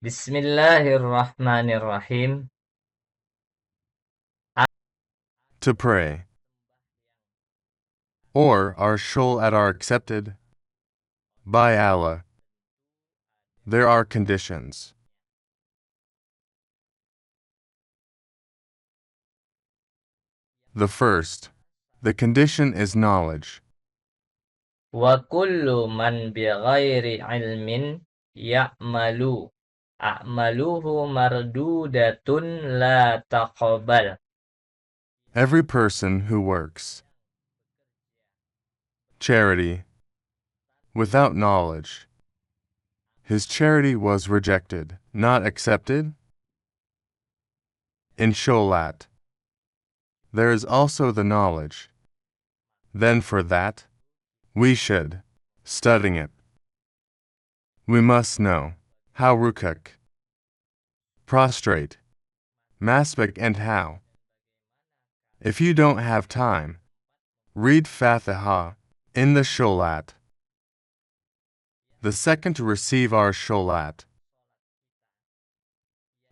Bismillahirrahmanirrahim. To pray. Or our sholat are accepted by Allah. There are conditions. The first, the condition is knowledge. Wa kullu man bighairi ilmin ya'malu. A'maluhu mardudatun la taqbal. Every person who works charity without knowledge, his charity was rejected, not accepted. In sholat, there is also the knowledge. Then for that, we should studying it. We must know how rukuk, prostrate, masbuk and how. If you don't have time, read Fatiha in the sholat. The second to receive our sholat,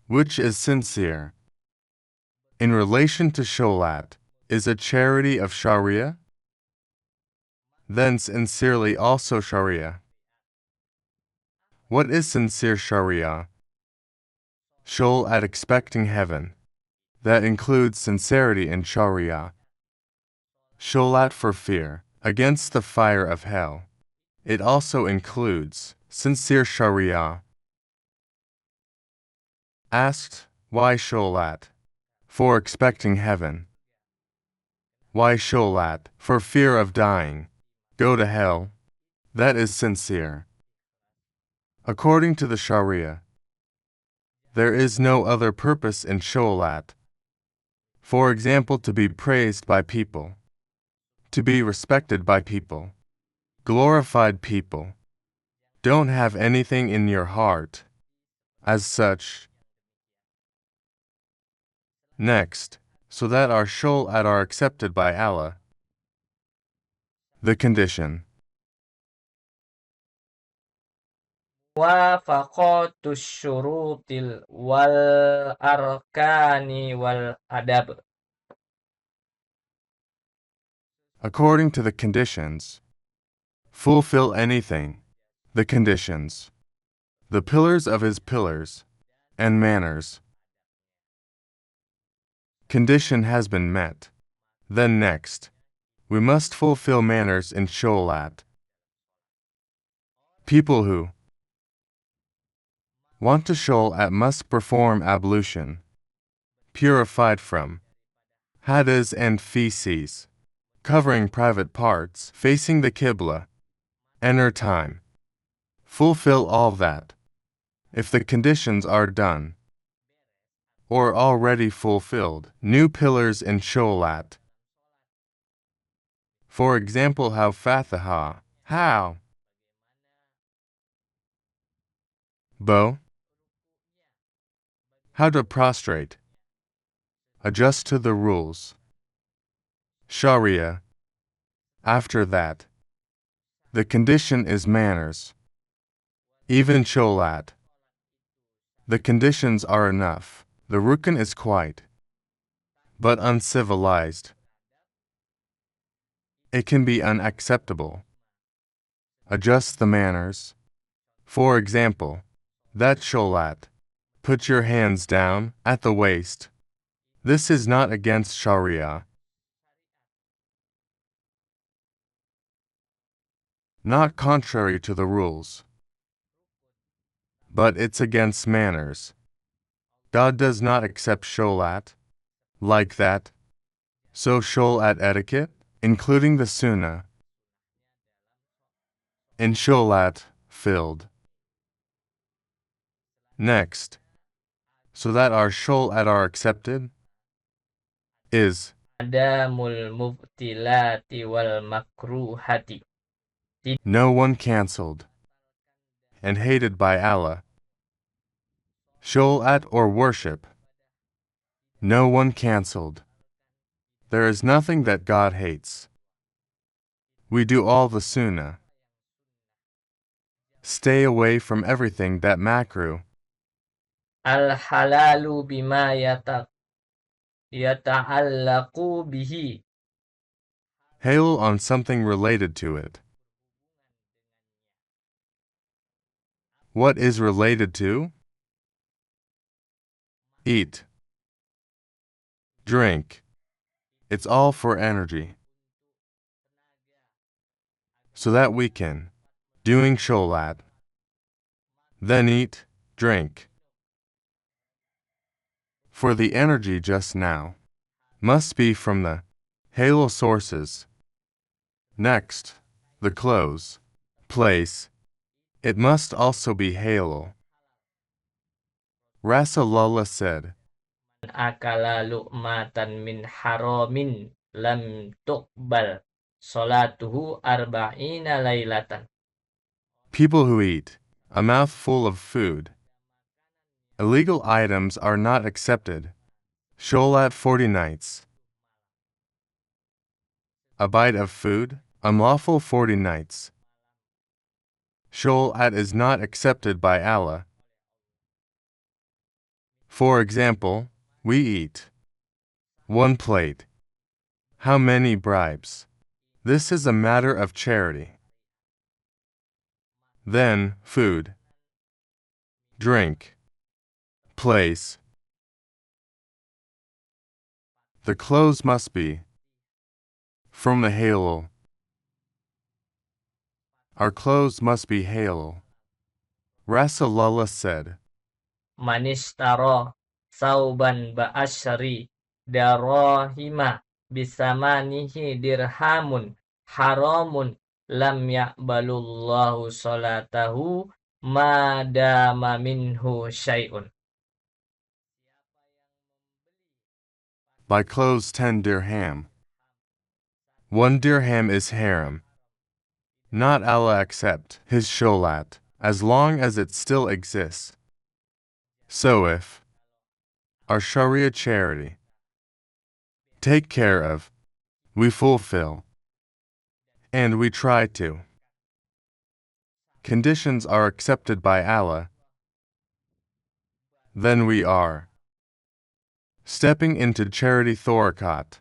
which is sincere, in relation to sholat, is a charity of Sharia, then sincerely also Sharia. What is sincere Sharia? Sholat expecting heaven. That includes sincerity in Sharia. Sholat for fear, against the fire of hell. It also includes sincere Sharia. Asked, why sholat? For expecting heaven. Why sholat? For fear of dying. Go to hell. That is sincere. According to the Sharia, there is no other purpose in sholat. For example, to be praised by people, to be respected by people, glorified people. Don't have anything in your heart as such. Next, so that our sholat are accepted by Allah. The condition. Wafaqatus syurutil wal arkani wal adab. According to the conditions, fulfill anything, the conditions, the pillars of his pillars, and manners. Condition has been met. Then next, we must fulfill manners in sholat. People who want to sholat must perform ablution, purified from hadas and feces, covering private parts, facing the Qibla, enter time. Fulfill all that. If the conditions are done, or already fulfilled, new pillars in sholat. For example, how Fatiha, how bow, how to prostrate, adjust to the rules. Sharia. After that, the condition is manners. Even sholat. The conditions are enough. The rukn is quite, but uncivilized. It can be unacceptable. Adjust the manners. For example, that sholat. Put your hands down at the waist. This is not against Sharia. Not contrary to the rules. But it's against manners. God does not accept sholat like that. So sholat etiquette, including the sunnah, in sholat, filled. Next, so that our sholat are accepted, is Adamul mubtilati wal makruhati. no one cancelled and hated by Allah. Sholat or worship, no one cancelled. There is nothing that God hates. We do all the sunnah. Stay away from everything that makruh. Al-halalu bima yata'allaqu bihi. Halal on something related to it. What is related to? Eat. Drink. It's all for energy. So that we can. Doing sholat. Then eat, drink. For the energy just now. Must be from the halal sources. Next, the clothes. Place. It must also be halal. Rasulullah said, Akala lu'matan min haramin lam tuqbal salatuhu arba'ina laylatan. people who eat a mouthful of food. Illegal items are not accepted. Sholat 40 nights. A bite of food, unlawful 40 nights. Sholat is not accepted by Allah. For example, we eat 1 plate. How many bribes? This is a matter of charity. Then, food, drink, place. The clothes must be from the halal. Our clothes must be halal. Rasulullah said, Manistaro sauban ba'asyri darahima bisamanihi dirhamun haramun lam yaqbalullahu salatahu ma dama minhu syai'un. buy clothes 10 dirham. 1 dirham is haram. Not Allah accept his sholat, as long as it still exists. So if our Sharia charity take care of, we fulfill, and we try to. Conditions are accepted by Allah, then we are stepping into charity thorakat.